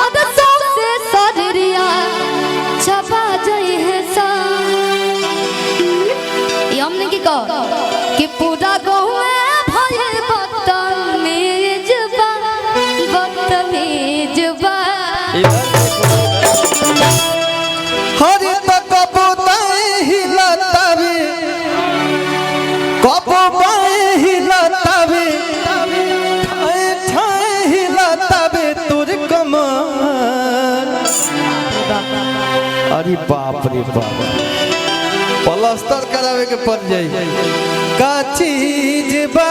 हद से सरिया छपा जाई है सा ये हमने की कहो कि पूरा गाँव में भये बदतमीज बा हरी तो कबूतर हिलतावे कबूतर हिलतावे ठाए ठाए हिलतावे तुर कमर। अरे बाप रे बाप प्लास्टर करावे के पड़ जाई का चीज बा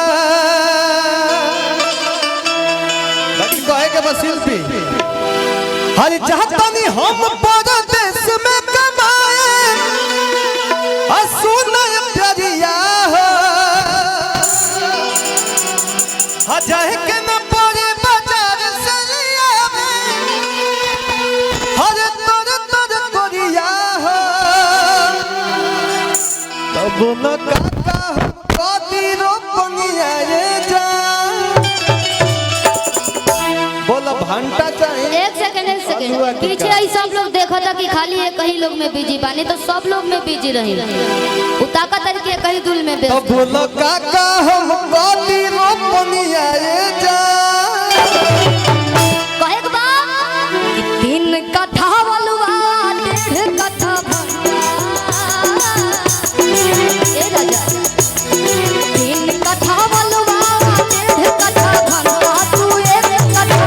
बाकी कहे के बस शिल्पी हरी चाहता नहीं हम परदेश में कमाए सुन प्यारिया हो जाए के न पड़े बाजार से हरे तोर तोर कोरिया हो तब न काका कदी रोपनिया रे जा बोला घंटा चाहिए। एक सेकंड पीछे आई सब लोग देखा था कि खाली एक ही लोग में बिजी बानी तो सब लोग में बिजी रही उताका तरीके कहीं दुल में तो बोलो काका हम कदी रोपनिया रे जा कहे के बा कि 3 कट्ठा वालुआ 1.5 कट्ठा भंगा ए राजा 3 कट्ठा वालुआ 1.5 कट्ठा भंगा तू 1 कट्ठा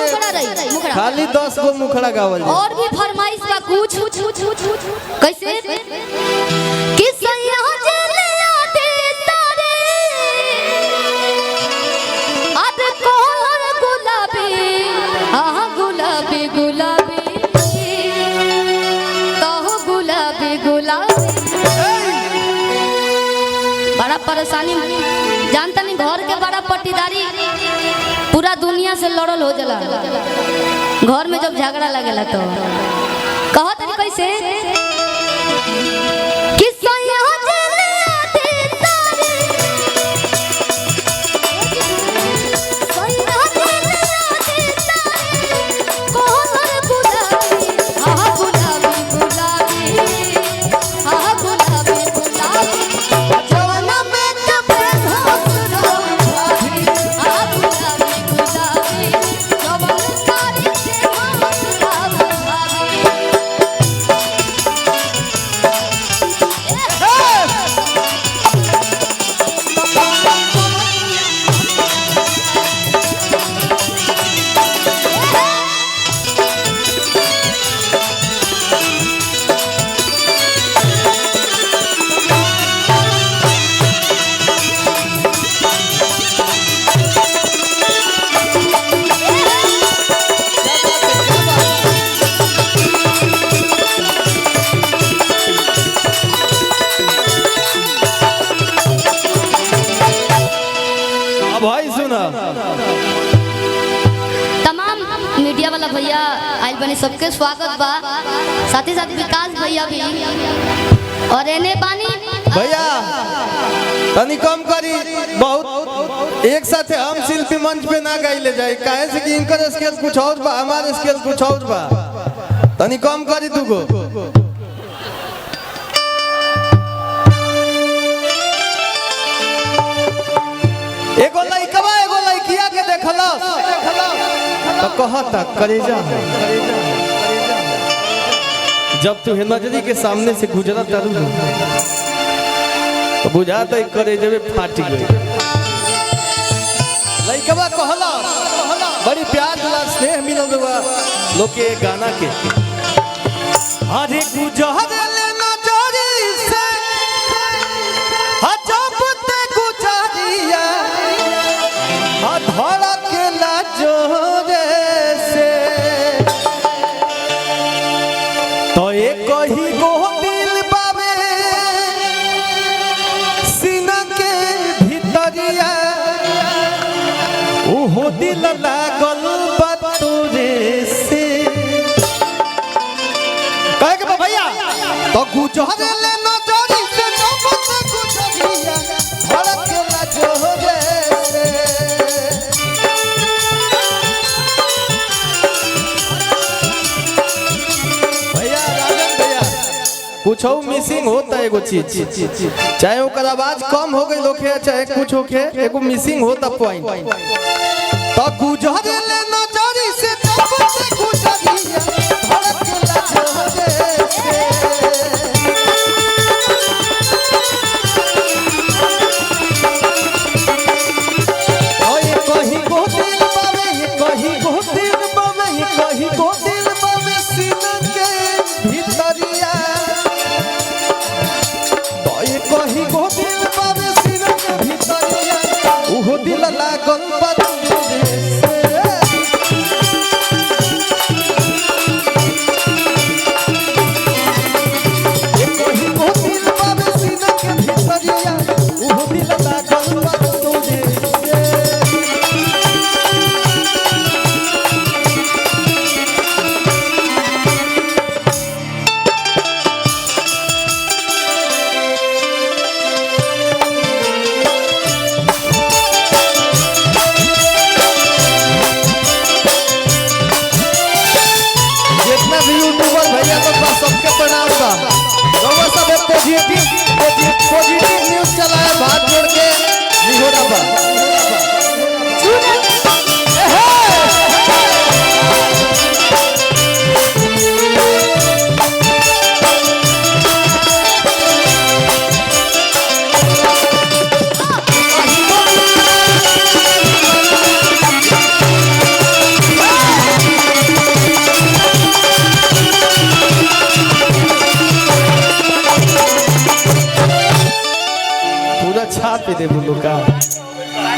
खाली 10 गो मुखड़ा गावल और भी फरमाइश का कुछ कैसे कि सैया जलिया दे तारे अद कोहर गुलाबी हां गुलाबी गुलाबी तो गुलाबी गुलाबी बड़ा परेशानी जानता नहीं घर के बड़ा पट्टीदारी पूरा दुनिया से लड़ल हो जाला घर में जब झगड़ा लगेला तो कहो तनी कैसे कि सैया जलिया दे तारे सैया जलिया दे तारे कोहर गुलाबी हां गुलाबी गुलाबी हां गुलाबी गुलाबी जवाना में जब धोसरा भाभी हां गुलाबी गुलाबी जवान सारी से हंसरा भाभी भाई सुना तमाम मीडिया वाला भैया आज बने सबके स्वागत बा साथ ही साथ विकास भैया भी और एने बानी भैया तनी कम करी बहुत एक साथ हम शिल्पी मंच पे ना गाइले जाए काहे से कि इनकर स्केल कुछ और बा हमारे स्केल कुछ और बा तनी कम करी तू को एगो लइकवा एगो लइकिया के देखला तो कहता करेजा जब तू नजरी के सामने से गुजरा तारू तो बुझाता है करे जब फाटी गई। लइकवा कहला बड़ी प्यार दुलार स्नेह मिलल बा लोग के गाना के। अरे गुजरले नजरी से जब ते गुजरिया धड़केला जोरे से तो एक ही गो दिल बाबे सीना के भीतरिया ओहो दिल लागल बतोरे से कहे के भैया तो गुजरले नजरी से जब ते गुजरिया धड़केला जोरे से। कुछ मिसिंग होता है एगो चीज, चाहे ओकर आवाज कम हो गई लोखे चाहे कुछ होके एगो मिसिंग होता पॉइंट। तो गुजरले नजरी से जब से गुजरिया धड़केला जोरे से। ओए कहीं को दिल बावे ये कहीं को दिल बावे ये कहीं को दिल बावे सीना के भीतरिया कहीं गो दिल बाबे सीना के भीतरिया ओहो दिल लागल बतोरे से। ये कहीं गो दिल बाबे सीना के भीतरिया ओहो दिल लागल बतोरे से। यूट्यूबर भैया तो बस सबके प्रणाम बा। रउआ सब पॉजिटिव न्यूज़ चलाए हाथ जोड़ के निहोरा बा। पूरा छाप दे बोलो का